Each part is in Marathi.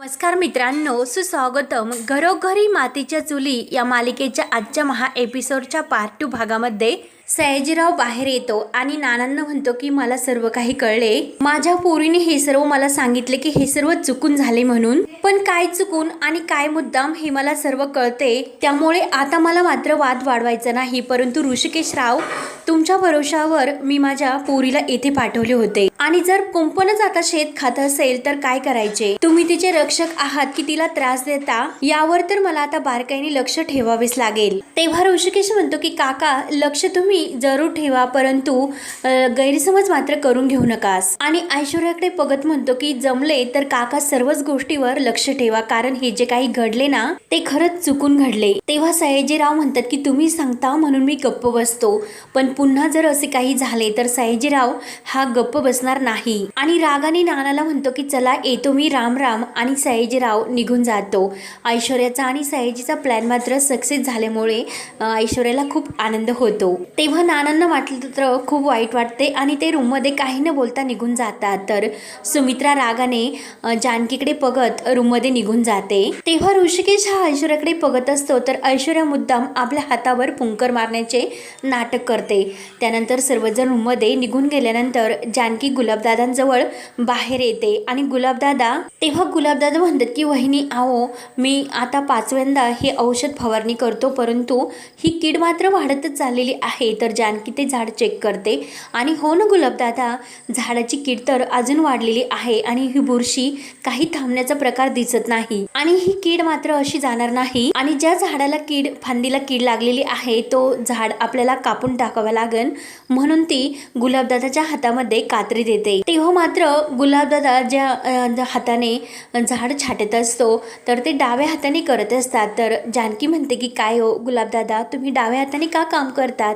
नमस्कार मित्रांनो, सुस्वागतम घरोघरी मातीच्या चुली या मालिकेच्या आजच्या महा एपिसोडच्या पार्ट 2 भागामध्ये सयाजीराव बाहेर येतो आणि नानांना म्हणतो की मला सर्व काही कळले, माझ्या पोरीने हे सर्व मला सांगितले की हे सर्व चुकून झाले म्हणून, पण काय चुकून आणि काय मुद्दाम हे मला सर्व कळते, त्यामुळे आता मला मात्र वाद वाढवायचा नाही, परंतु ऋषिकेशराव तुमच्या भरोशावर मी माझ्या पोरीला येथे पाठवले होते आणि जर कुंपणच आता शेत खात असेल तर काय करायचे, तुम्ही तिचे रक्षक आहात की तिला त्रास देता, यावर तर मला आता बारकाईने लक्ष ठेवावेच लागेल। तेव्हा ऋषिकेश म्हणतो की काका लक्ष तुम्ही जरूर ठेवा, परंतु गैरसमज मात्र करून घेऊ नकास। आणि ऐश्वर्याकडे बघत म्हणतो की जमले तर काका सर्वच गोष्टीवर लक्ष ठेवा, कारण हे जे काही घडले ना ते खरंच चुकून घडले। तेव्हा सयाजीराव म्हणतात की तुम्ही सांगता म्हणून मी गप्प बसतो, पण पुन्हा जर असे काही झाले तर सयाजीराव हा गप्प बसणार नाही आणि रागाने नानाला म्हणतो की चला येतो मी, राम राम। आणि सयाजीराव निघून जातो। ऐश्वर्याचा आणि सयाजीचा प्लॅन मात्र सक्सेस झाल्यामुळे ऐश्वर्याला खूप आनंद होतो। तेव्हा नानांना वाटलं तर खूप वाईट वाटते आणि ते रूम मध्ये काही न बोलता निघून जातात। तर सुमित्रा रागाने जानकीकडे बघत रूम मध्ये निघून जाते। तेव्हा ऋषिकेश हा ऐश्वर्याकडे बघत असतो तर ऐश्वर्या मुद्दाम आपल्या हातावर फुंकर मारण्याचे नाटक करते। त्यानंतर सर्वजण रूम मध्ये निघून गेल्यानंतर जानकी गुलाबदादांजवळ बाहेर येते आणि गुलाबदादा म्हणतात की वहिनी आओ, मी आता 5व्यांदा हे औषध फवारणी करतो, परंतु ही कीड मात्र वाढतच चाललेली आहे। तर जानकी ते झाड चेक करते आणि हो ना गुलाबदादा, झाडाची कीड तर अजून वाढलेली आहे आणि ही बुरशी काही थांबण्याचा प्रकार दिसत नाही आणि ही कीड मात्र अशी जाणार नाही आणि ज्या झाडाला फांदीला कीड लागलेली आहे तो झाड आपल्याला कापून टाकावा लागेल, म्हणून ती गुलाबदादाच्या हातामध्ये कात्री देते। तेव्हा मात्र गुलाबदादा ज्या हाताने झाड छाटत असतो तर ते डाव्या हाताने करत असतात। तर जानकी म्हणते की काय हो गुलाबदादा, तुम्ही डाव्या हाताने का काम करतात?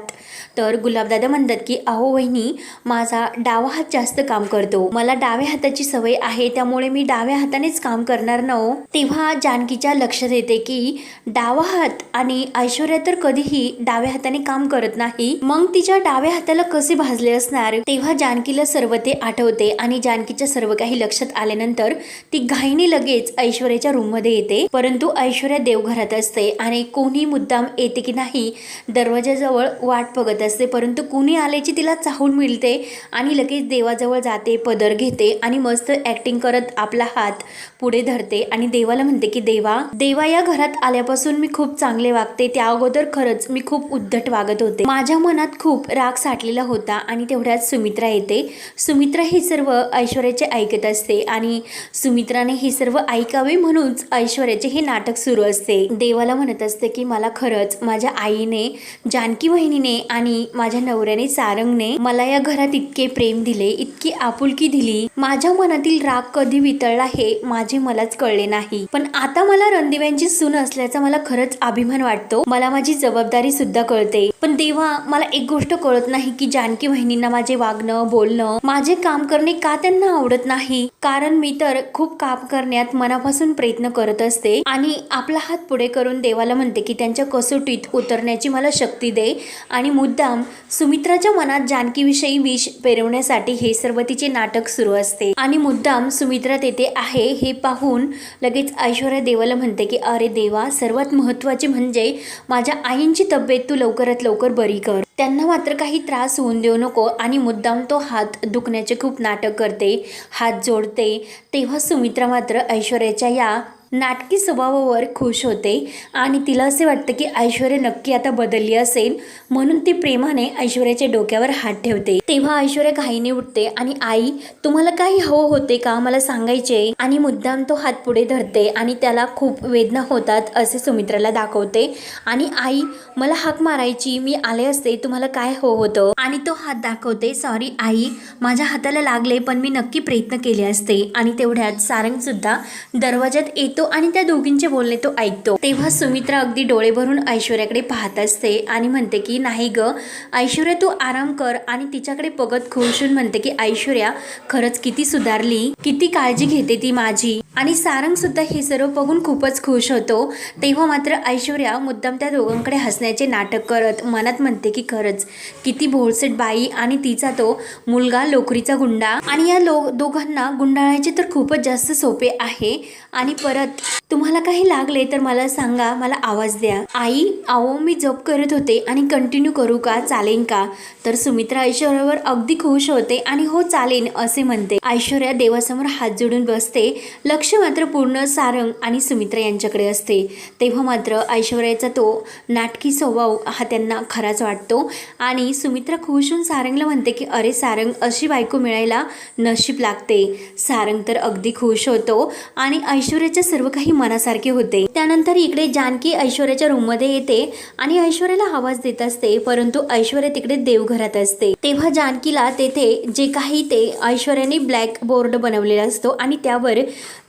तर गुलाबदादा म्हणतात की अहो वहिनी, माझा डावा हात जास्त काम करतो, मला डाव्या हाताची सवय आहे, त्यामुळे मी डाव्या हातानेच काम करणार ना हो। तेव्हा जानकीच्या लक्षात येते की डावा हात आणि ऐश्वर्या तर कधीही डाव्या हाताने काम करत नाही, मग तिच्या डाव्या हाताला कसे भाजले असणार। तेव्हा जानकीला सर्व ते आठवते आणि जानकीच्या सर्व काही लक्षात आल्यानंतर ती घाईने लगेच ऐश्वर्याच्या रूम मध्ये येते, परंतु ऐश्वर्या देवघरात असते आणि कोणी मुद्दाम येते की नाही दरवाजाजवळ वाट बघत असते, परंतु कुणी आल्याची तिला चाहूल मिळते आणि लगेच देवाजवळ जाते, पदर घेते आणि मस्त ऍक्टिंग करत आपला हात पुढे धरते आणि देवाला म्हणते की देवा या घरात आल्यापासून मी खूप चांगले वागते, त्या अगोदर खरंच मी खूप उद्धट वागत होते, माझ्या मनात खूप राग साठलेला होता। आणि तेवढ्यात सुमित्रा येते। सुमित्रा हे सर्व ऐश्वर्याचे ऐकत असते आणि सुमित्राने हे सर्व ऐकावे म्हणूनच ऐश्वर्याचे हे नाटक सुरू असते। देवाला म्हणत असते की मला खरंच माझ्या आईने, जानकी वहिनीने आणि माझ्या नवऱ्याने सारंगने मला या घरात इतके प्रेम दिले, इतकी आपुलकी दिली, माझ्या मनातील राग कधी वितळला हे माझे मलाच कळले नाही, पण आता मला रणदिव्यांची सून असल्याचा मला खरंच अभिमान वाटतो, मला माझी जबाबदारी सुद्धा कळते, पण देवा मला एक गोष्ट कळत नाही की जानकी वहिनींना माझे वागणं, बोलणं, माझे काम करणे का त्यांना आवडत नाही, कारण मी तर खूप काम करण्यात मनापासून प्रयत्न करत असते। आणि आपला हात पुढे करून देवाला म्हणते की त्यांच्या कसोटीत उतरण्याची मला शक्ती दे आणि मुद्दाम सुमित्राच्या मनात जानकीविषयी विष पेरवण्यासाठी हे सर्व तिचे नाटक सुरू असते। आणि मुद्दाम सुमित्रा तेथे आहे हे पाहून लगेच ऐश्वर्या देवाला म्हणते की अरे देवा, सर्वात महत्त्वाचे म्हणजे माझ्या आईंची तब्येत तू लवकरात लवकर बरी कर, त्यांना मात्र काही त्रास होऊन देऊ नको। आणि मुद्दाम तो हात दुखण्याचे खूप नाटक करते, हात जोडते। तेव्हा सुमित्रा मात्र ऐश्वर्याच्या या नाटकी स्वभावावर खुश होते आणि तिला असे वाटते की ऐश्वर्या नक्की आता बदलली असेल, म्हणून ती प्रेमाने ऐश्वर्याच्या डोक्यावर हात ठेवते। तेव्हा ऐश्वर्या घाईने उठते आणि आई, तुम्हाला काही हवं होते का, मला सांगायचे, आणि मुद्दाम तो हात पुढे धरते आणि त्याला खूप वेदना होतात असे सुमित्राला दाखवते आणि आई मला हाक मारायची, मी आले असते, तुम्हाला काय हवं होतं, आणि तो हात दाखवते। सॉरी आई, माझ्या हाताला लागले, पण मी नक्की प्रयत्न केले असते। आणि तेवढ्यात सारंग सुद्धा दरवाजात येतो आणि त्या दोघींचे बोलणे तो ऐकतो। तेव्हा सुमित्रा अगदी डोळे भरून ऐश्वर्याकडे पाहत असते आणि म्हणते की नाही ग ऐश्वर्या, तू आराम कर। आणि तिच्याकडे बघत खुश होऊन म्हणते की ऐश्वर्या खरंच किती सुधारली, किती काळजी घेते ती माझी। आणि सारंग सुद्धा हे सर्व बघून खूपच खुश होतो। तेव्हा मात्र ऐश्वर्या मुद्दाम त्या दोघांकडे हसण्याचे नाटक करत मनात म्हणते की खरंच किती भोळसट बाई आणि तिचा तो मुलगा लोकरीचा गुंडा, आणि या दोघांना गुंडाळायचे तर खूपच जास्त सोपे आहे। आणि परत तुम्हाला काही लागले तर मला सांगा, मला आवाज द्या. आई अहो मी जप करत होते आणि कंटिन्यू करू का, चालेल का? तर सुमित्रा ऐश्वर्यावर अगदी खुश होते आणि हो चालेल असे म्हणते. ऐश्वर्या देवासमोर हात जोडून बसते. लक्ष मात्र पूर्ण सारंग आणि सुमित्रा यांच्याकडे असते. तेव्हा मात्र ऐश्वर्याचा तो नाटकी स्वभाव हा त्यांना खराच वाटतो आणि सुमित्रा खुश होऊन सारंगला म्हणते की अरे सारंग, अशी बायको मिळायला नशीब लागते. सारंग तर अगदी खुश होतो आणि ऐश्वर्याच्या सर्व काही मनासारखे होते. त्यानंतर इकडे जानकी ऐश्वर्याच्या रूम मध्ये येते आणि ऐश्वर्याला आवाज देत असते, परंतु ऐश्वर्या तिकडे देवघरात असते. तेव्हा जानकीला तेथे जे काही ते ऐश्वर्याने ब्लॅक बोर्ड बनवलेला असतो आणि त्यावर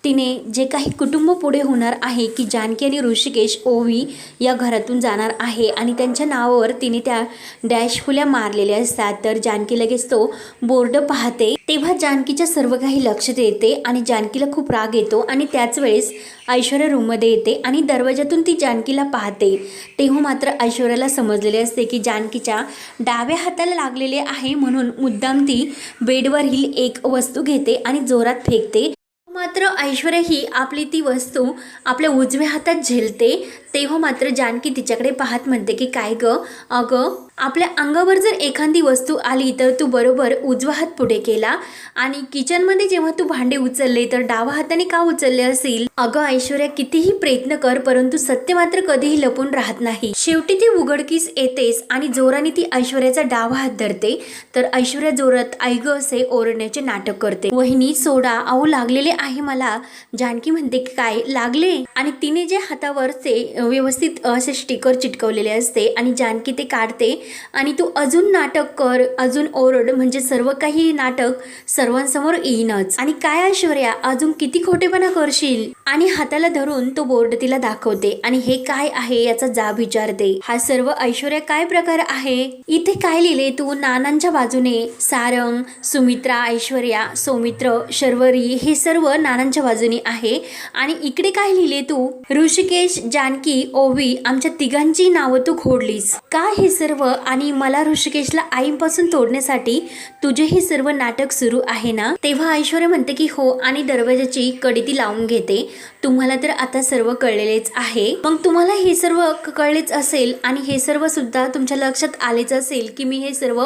तिने जे काही कुटुंब पुढे होणार आहे की जानकी आणि ऋषिकेश ओवी या घरातून जाणार आहे आणि त्यांच्या नावावर तिने त्या डॅश फुल्या मारलेल्या असतात. तर जानकी लगेच तो बोर्ड पाहते. तेव्हा जानकीच्या सर्व काही लक्षात येते आणि जानकीला खूप राग येतो आणि त्याच वेळेस ऐश्वर्या रूममध्ये येते आणि दरवाजातून ती जानकीला पाहते. तेव्हा मात्र ऐश्वर्याला समजलेले असते की जानकीच्या डाव्या हाताला लागलेले आहे, म्हणून मुद्दाम ती बेडवरील एक वस्तू घेते आणि जोरात फेकते. मात्र ऐश्वर्या ही आपली ती वस्तू आपल्या उजव्या हातात झेलते. तेव्हा मात्र जानकी तिच्याकडे पाहत म्हणते की काय ग, अगं आपल्या अंगावर जर एखादी वस्तू आली तर तू बरोबर उजवा हात पुढे केला आणि किचनमध्ये जेव्हा तू भांडे उचलले तर डावा हाताने का उचलले असेल? अगं ऐश्वर्या, कितीही प्रयत्न कर परंतु सत्य मात्र कधीही लपून राहत नाही. शेवटी ती उघडकीस येतेस आणि जोराने ती ऐश्वर्याचा डावा हात धरते. तर ऐश्वर्या जोरात आई ग असे ओरडण्याचे नाटक करते. वहिनी सोडा, अहो लागलेले आहे मला. जानकी म्हणते की काय लागले? आणि तिने जे हातावर ते व्यवस्थित असे स्टिकर चिटकवलेले असते आणि जानकी ते काढते आणि तू अजून नाटक कर, अजून ओरड, म्हणजे सर्व काही नाटक सर्वांसमोर येईनच. आणि काय ऐश्वर्या, अजून किती खोटेपणा करशील? आणि हाताला धरून तो बोर्ड तिला दाखवते आणि हे काय आहे याचा जाब विचारते. हा सर्व ऐश्वर्या काय प्रकार आहे? इथे काय लिहिले तू? नानांच्या बाजूने सारंग, सुमित्रा, ऐश्वर्या, सौमित्र, शर्वरी हे सर्व नानांच्या बाजूने आहे. आणि इकडे काय लिहिले तू? ऋषिकेश, जानकी, ओवी, आमच्या तिघांची नावं तू खोडलीस का? हे सर्व आणि मला ऋषिकेशला आईपासून तोडण्यासाठी तुझे हे सर्व नाटक सुरू आहे ना? तेव्हा ऐश्वर्या म्हणते की हो आणि दरवाजाची कडी ती लावून घेते. तुम्हाला तर आता सर्व कळलेलेच आहे. मग तुम्हाला हे सर्व कळलेच असेल आणि हे सर्व सुद्धा तुमच्या लक्षात आलेच असेल की मी हे सर्व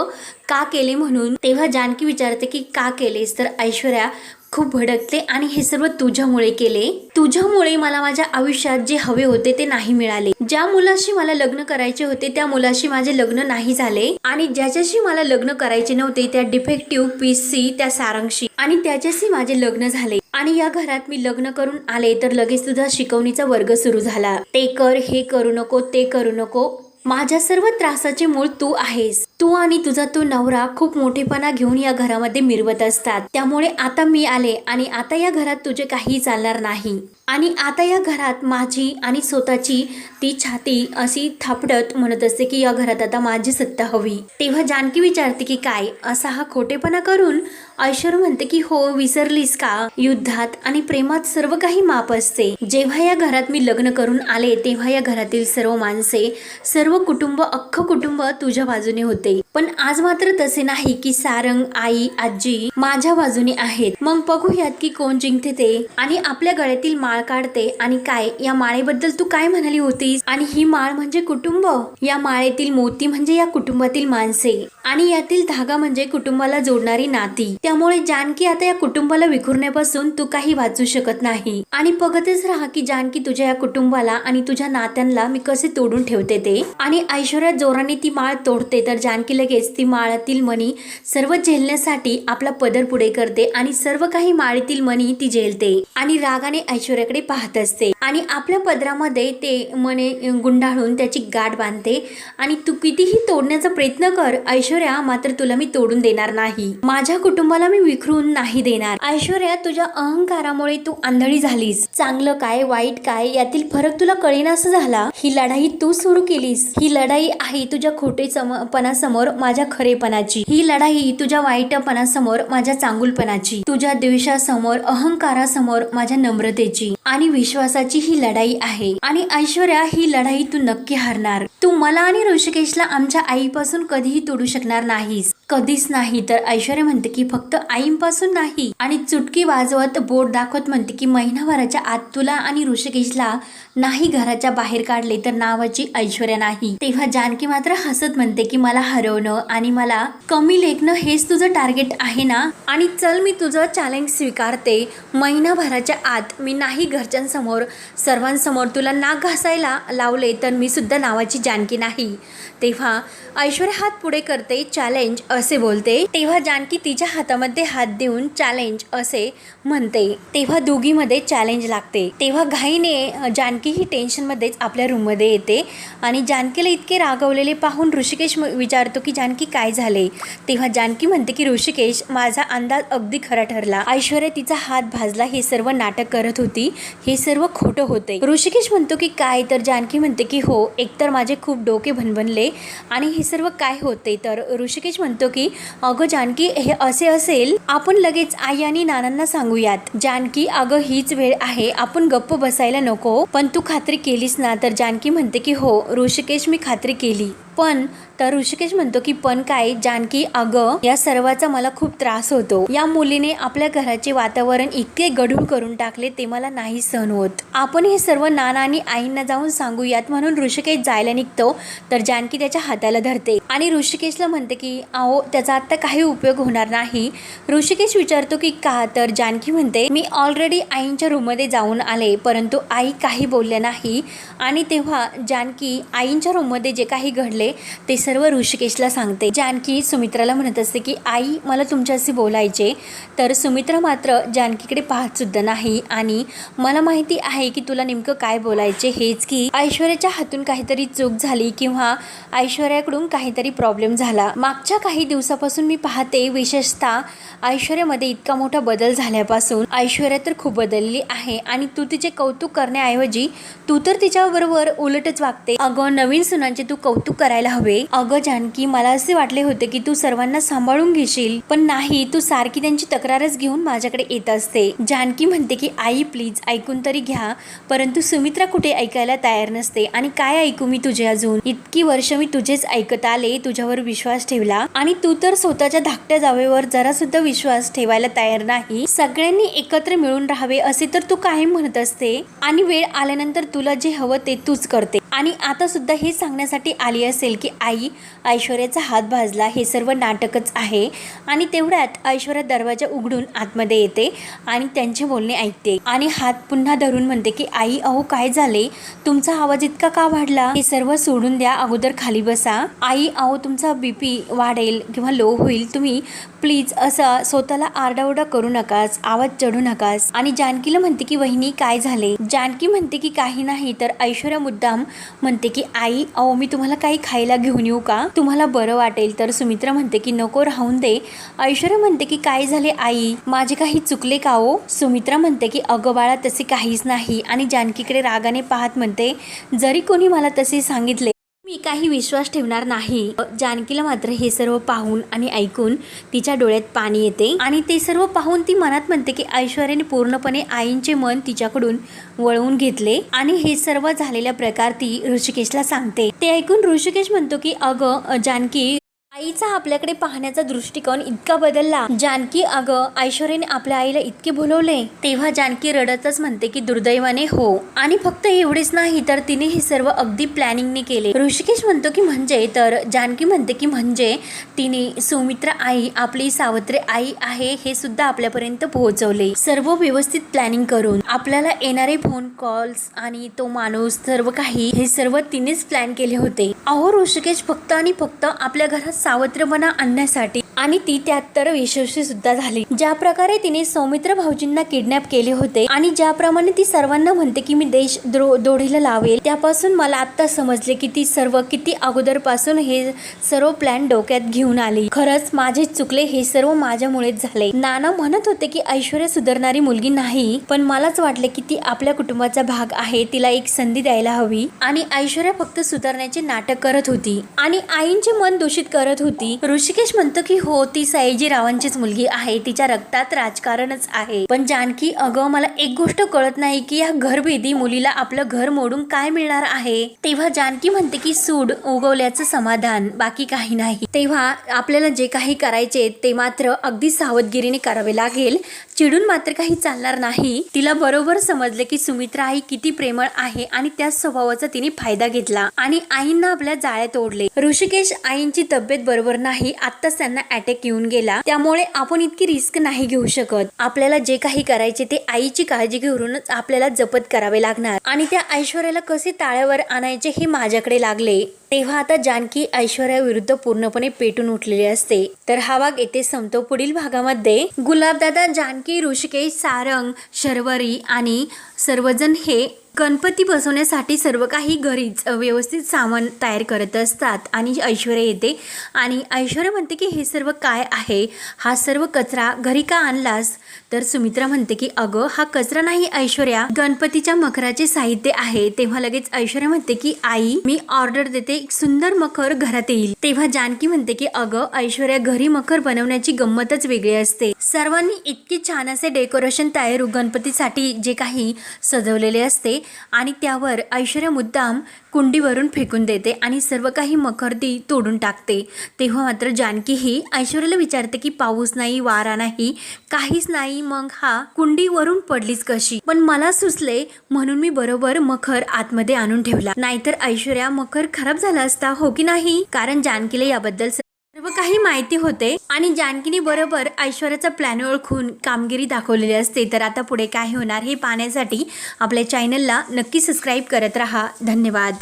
का केले म्हणून. तेव्हा जानकी विचारते की का केलेस? तर ऐश्वर्या खूप भडकते आणि हे सर्व तुझ्यामुळे केले. तुझ्यामुळे मला माझ्या आयुष्यात जे हवे होते ते नाही मिळाले. ज्या मुलाशी मला लग्न करायचे होते त्या मुलाशी माझे लग्न नाही झाले आणि ज्याच्याशी मला लग्न करायचे नव्हते त्या डिफेक्टिव्ह पीसशी, त्या सारंगशी, आणि त्याच्याशी माझे लग्न झाले. आणि या घरात मी लग्न करून आले तर लगेच तुझा शिकवणीचा वर्ग सुरू झाला. ते कर, हे करू नको, ते करू नको. माझ्या सर्व त्रासाचे मूळ तू आहेस. तू आणि तुझा तो नवरा खूप मोठेपणा घेऊन या घरामध्ये मिरवत असतात. त्यामुळे आता मी आले आणि आता या घरात तुझे काही चालणार नाही. आणि आता या घरात माझी आणि स्वतःची ती छाती अशी थापडत म्हणत असते की या घरात आता माझी सत्ता हवी. तेव्हा जानकी विचारते की काय असा हा खोटेपणा करून? ऐश्वर्या म्हणते की हो, विसरलीस का? युद्धात आणि प्रेमात सर्व काही माप असते. जेव्हा या घरात मी लग्न करून आले तेव्हा या घरातील सर्व माणसे, सर्व कुटुंब, अख्खं कुटुंब तुझ्या बाजूने होते. पण आज मात्र तसे नाही की सारंग, आई, आजी माझ्या बाजूने आहेत. मग बघूयात की कोण जिंकते ते. आणि आपल्या गळ्यातील माळ काढते आणि काय, या माळेबद्दल तू काय म्हणाली होतीस? आणि ही माळ म्हणजे कुटुंब. या माळेतील मोती म्हणजे या कुटुंबातील माणसे आणि यातील धागा म्हणजे कुटुंबाला जोडणारी नाती. त्यामुळे जानकी आता या कुटुंबाला विखुरण्यापासून तू काही वाचू शकत नाही. आणि बघतच राहा की जानकी तुझ्या या कुटुंबाला आणि तुझ्या नात्यांना मी कसे तोडून ठेवते ते. आणि ऐश्वर्या जोराने ती माळ तोडते तर जानकी लगेच ती माळातील मणी सर्व झेलण्यासाठी आपला पदर पुढे करते आणि सर्व काही माळेतील मणी ती झेलते आणि रागाने ऐश्वर्याकडे पाहत असते आणि आपल्या पदरामध्ये ते मणी गुंडाळून त्याची गाठ बांधते. आणि तू कितीही तोडण्याचा प्रयत्न कर ऐश्वर्या, मात्र तुला मी तोडून देणार नाही. माझ्या कुटुंबाला मी विखरून नाही देणार. ऐश्वर्या, तुझ्या अहंकारामुळे तू आंधळी झालीस. चांगलं काय, वाईट काय यातील फरक तुला कळेनासा झाला. ही लढाई तू सुरू केलीस. ही लढाई आहे तुझ्या खोटेपणासमोर माझ्या खरेपणाची. ही लढाई तुझ्या वाईटपणासमोर माझ्या चांगुलपणाची. तुझ्या द्वेषासमोर, अहंकारासमोर माझ्या नम्रतेची आणि विश्वासाची ही लढाई आहे. आणि ऐश्वर्या, ही लढाई तू नक्की हारणार. तू मला आणि ऋषिकेशला आमच्या आईपासून कधीही तोडू शकणार नाहीस. कधीच नाही. तर ऐश्वर्या म्हणते की फक्त आईंपासून नाही आणि चुटकी वाजवत बोट दाखवत म्हणते की महिनाभराच्या आत तुला आणि ऋषिकेशला नाही घराच्या बाहेर काढले तर नावाची ऐश्वर्या नाही. तेव्हा जानकी मात्र हसत म्हणते की मला हरवणं आणि मला कमी लेखणं हेच तुझं टार्गेट आहे ना, आणि चल मी तुझं चॅलेंज स्वीकारते. महिनाभराच्या आत मी नाही घरच्यांसमोर सर्वांसमोर तुला नाक घासायला लावले तर मी सुद्धा नावाची जानकी नाही. तेव्हा ऐश्वर्या हात पुढे करते, चॅलेंज असे बोलते. तेव्हा जानकी तिच्या हातामध्ये हात देऊन चॅलेंज असे म्हणते. तेव्हा दोघीमध्ये चॅलेंज लागते. तेव्हा घाईने जानकी ही टेन्शनमध्येच आपल्या रूममध्ये येते आणि जानकीला इतके रागवलेले पाहून ऋषिकेश विचारतो की जानकी काय झाले. तेव्हा जानकी म्हणते की ऋषिकेश माझा अंदाज अगदी खरा ठरला. ऐश्वर्या तिचा हात भाजला हे सर्व नाटक करत होती, हे सर्व खोटं होते. ऋषिकेश म्हणतो की काय, तर जानकी म्हणते की हो, एकतर माझे खूप डोके भनभनले आणि हे सर्व काय होते. तर ऋषिकेश म्हणतो की अगं जानकी हे असे असेल आपण लगेच आई आणि नानांना सांगूयात. जानकी अगं हीच वेळ आहे, आपण गप्प बसायला नको. पण तू खात्री केलीस ना. तर जानकी म्हणते की हो ऋषिकेश मी खात्री केली. पण तर ऋषिकेश म्हणतो की पण काय जानकी, अगं या सर्वाचा मला खूप त्रास होतो. या मुलीने आपल्या घराचे वातावरण इतके गढूळ करून टाकले ते मला नाही सहन होत. आपण हे सर्व नाना आणि आईंना जाऊन सांगूयात. म्हणून ऋषिकेश जायला निघतो तर जानकी त्याच्या हाताला धरते आणि ऋषिकेशला म्हणते की अहो त्याचा आता काही उपयोग होणार नाही. ऋषिकेश विचारतो की का, तर जानकी म्हणते मी ऑलरेडी आईंच्या रूममध्ये जाऊन आले परंतु आई काही बोलल्या नाही. आणि तेव्हा जानकी आईंच्या रूममध्ये जे काही घडले ते सर्व ऋषिकेशला सांगते. जानकी सुमित्राला म्हणत असते की आई मला तुमच्याशी बोलायचे. तर सुमित्रा मात्र जानकीकडे पाहत सुद्धा नाही आणि मला माहिती आहे की तुला नेमकं काय बोलायचे, हेच की ऐश्वर्याच्या हातून काहीतरी चूक झाली किंवा ऐश्वर्याकडून काहीतरी प्रॉब्लेम झाला. मागच्या काही दिवसापासून मी पाहते विशेषतः ऐश्वर्यामध्ये इतका मोठा बदल झाल्यापासून ऐश्वर्या तर खूप बदलली आहे आणि तू तिचे कौतुक करण्याऐवजी तू तर तिच्याबरोबर उलटच वागते. अगं नवीन सुनांचे तू कौतुक करायला हवे. अगं जानकी मला असे वाटले होते की तू सर्वांना सांभाळून घेशील पण नाही, तू सारखी त्यांची तक्रारच घेऊन माझ्याकडे येत असते. जानकी म्हणते की आई प्लीज ऐकून तरी घ्या. परंतु सुमित्रा कुठे ऐकायला तयार नसते आणि काय ऐकू मी तुझे, अजून इतकी वर्ष मी तुझेच ऐकत आले, तुझ्यावर विश्वास ठेवला आणि तू तर स्वतःच्या धाकट्या जावेवर जरा सुद्धा विश्वास ठेवायला तयार नाही. सगळ्यांनी एकत्र मिळून राहावे असे तर तू कायम म्हणत असते आणि वेळ आल्यानंतर तुला जे हवं ते तूच करते. आणि आता सुद्धा हे सांगण्यासाठी आली असेल की आई ऐश्वर्याचा हात भाजला हे सर्व नाटकच आहे. आणि तेवढ्यात ऐश्वर्या दरवाजा उघडून आतमध्ये येते आणि त्यांचे बोलणे ऐकते आणि हात पुन्हा धरून म्हणते की आई अहो काय झाले, तुमचा आवाज इतका का वाढला, हे सर्व सोडून द्या, अगोदर खाली बसा. आई अहो तुमचा बीपी वाढेल किंवा लो होईल, तुम्ही प्लीज असं स्वतःला आरडाओरडा करू नकास, आवाज चढू नकास. आणि जानकीला म्हणते की वहिनी काय झाले. जानकी म्हणते की काही नाही. तर ऐश्वर्या मुद्दाम म्हणते की आई अहो मी तुम्हाला काही खायला घेऊन येऊ का, तुम्हाला बरं वाटेल. तर सुमित्रा म्हणते की नको राहून दे. ऐश्वर्या म्हणते की काय झाले आई, माझे काही चुकले का हो. सुमित्रा म्हणते की अगं बाळा तसे काहीच नाही. आणि जानकीकडे रागाने पाहत म्हणते जरी कोणी मला तसे सांगितले मी काही विश्वास ठेवणार नाही. जानकीला मात्र हे सर्व पाहून आणि ऐकून तिच्या डोळ्यात पाणी येते आणि ते सर्व पाहून ती मनात म्हणते की ऐश्वर्याने पूर्णपणे आईंचे मन तिच्याकडून वळवून घेतले आणि हे सर्व झालेला प्रकार ती ऋषिकेशला सांगते. ते ऐकून ऋषिकेश म्हणतो की अगं जानकी आईचा आपल्याकडे पाहण्याचा दृष्टिकोन इतका बदलला. जानकी अगं ऐश्वर्याने आपल्या आईला इतके बोलवले. तेव्हा जानकी रडतच म्हणते की दुर्दैवाने हो. आणि फक्त एवढेच नाही तर तिने हे सर्व अगदी प्लॅनिंगने केले. ऋषिकेश म्हणतो की म्हणजे, तर जानकी म्हणते की म्हणजे तिने सुमित्रा आई आपली सावत्र आई आहे हे सुद्धा आपल्यापर्यंत पोहोचवले. सर्व व्यवस्थित प्लॅनिंग करून आपल्याला येणारे फोन कॉल्स आणि तो माणूस सर्व काही हे सर्व तिनेच प्लॅन केले होते. अहो ऋषिकेश फक्त आणि फक्त आपल्या घरात सावत्रपणा आणण्यासाठी आणि ती त्यात तर यशस्वी सुद्धा झाली. ज्या प्रकारे तिने सौमित्र भाऊजींना किडनॅप केले होते आणि ज्याप्रमाणे ती सर्वांना म्हणते की मी देश दोढीला लावेल, त्यापासून मला आता समजले की ती सर्व किती अगोदर पासून हे सर्व प्लॅन डोक्यात घेऊन आली. खरंच माझे चुकले, हे सर्व माझ्यामुळेच झाले. नाना म्हणत होते की ऐश्वर्या सुधारणारी मुलगी नाही, पण मलाच वाटले की ती आपल्या कुटुंबाचा भाग आहे, तिला एक संधी द्यायला हवी. आणि ऐश्वर्या फक्त सुधारण्याचे नाटक करत होती आणि आईंचे मन दूषित करत करत होती. ऋषिकेश म्हणतो की हो, ती सयाजीरावांचीच मुलगी आहे, तिच्या रक्तात राजकारणच आहे. पण जानकी, अगं मला एक गोष्ट कळत नाही की या घरभेदी मुलीला आपलं घर मोडून काय मिळणार आहे. तेव्हा जानकी म्हणते की सूड उगवल्याचं समाधान, बाकी काही नाही. तेव्हा आपल्याला जे काही करायचे ते मात्र अगदी सावधगिरीने करावे लागेल. चिडून मात्र काही चालणार नाही. तिला बरोबर समजले की सुमित्रा आई किती प्रेमळ आहे आणि त्याच स्वभावाचा तिने फायदा घेतला आणि आईंना आपल्या जाळ्यात ओढले. ऋषिकेश, आईंची तब्येत बरोबर नाही, आत्ताच त्यांना अटॅक येऊन गेला, त्यामुळे आपण इतकी रिस्क नाही घेऊ शकत. आपल्याला जे काही करायचे ते आईची काळजी घेऊनच आपल्याला जपत करावे लागणार आणि त्या ऐश्वर्याला कसे ताळ्यावर आणायचे हे माझ्याकडे लागले. तेव्हा आता जानकी ऐश्वर्या विरुद्ध पूर्णपणे पेटून उठलेली असते. तर हा भाग येथे संपतो. पुढील भागामध्ये गुलाबदादा, जानकी, ऋषिकेश, सारंग, शर्वरी आणि सर्वजण हे गणपती बसवण्यासाठी सर्व काही घरीच व्यवस्थित सामान तयार करत असतात आणि ऐश्वर्या येते आणि ऐश्वर्या म्हणते की हे सर्व काय आहे, हा सर्व कचरा घरी का आणलास. तर सुमित्रा म्हणते की अगं हा कचरा नाही ऐश्वर्या, गणपतीच्या मखराचे साहित्य आहे. तेव्हा लगेच ऐश्वर्या म्हणते की आई, मी ऑर्डर देते, एक सुंदर मखर घरात येईल. तेव्हा जानकी म्हणते की अगं ऐश्वर्या, घरी मखर बनवण्याची गंमतच वेगळी असते. सर्वांनी इतकी छान असे डेकोरेशन तयार गणपतीसाठी जे काही सजवलेले असते आणि त्यावर ऐश्वर्या मुद्दाम कुंडीवरून फेकून देते आणि सर्व काही मखर ती तोडून टाकते. तेव्हा मात्र जानकी ही ऐश्वर्याला विचारते की पाऊस नाही, वारा नाही, काहीच नाही, मग हा कुंडीवरून पडलीच कशी. पण मला सुचले म्हणून मी बरोबर मखर आतमध्ये आणून ठेवला, नाहीतर ऐश्वर्या मखर खराब झाला असता, हो की नाही. कारण जानकीला याबद्दल सर्व काही माहिती होते आणि जानकीने बरोबर ऐश्वर्याचा प्लॅन ओळखून कामगिरी दाखवलेली असते. तर आता पुढे काय होणार हे पाहण्यासाठी आपल्या चॅनलला नक्की सबस्क्राईब करत राहा. धन्यवाद.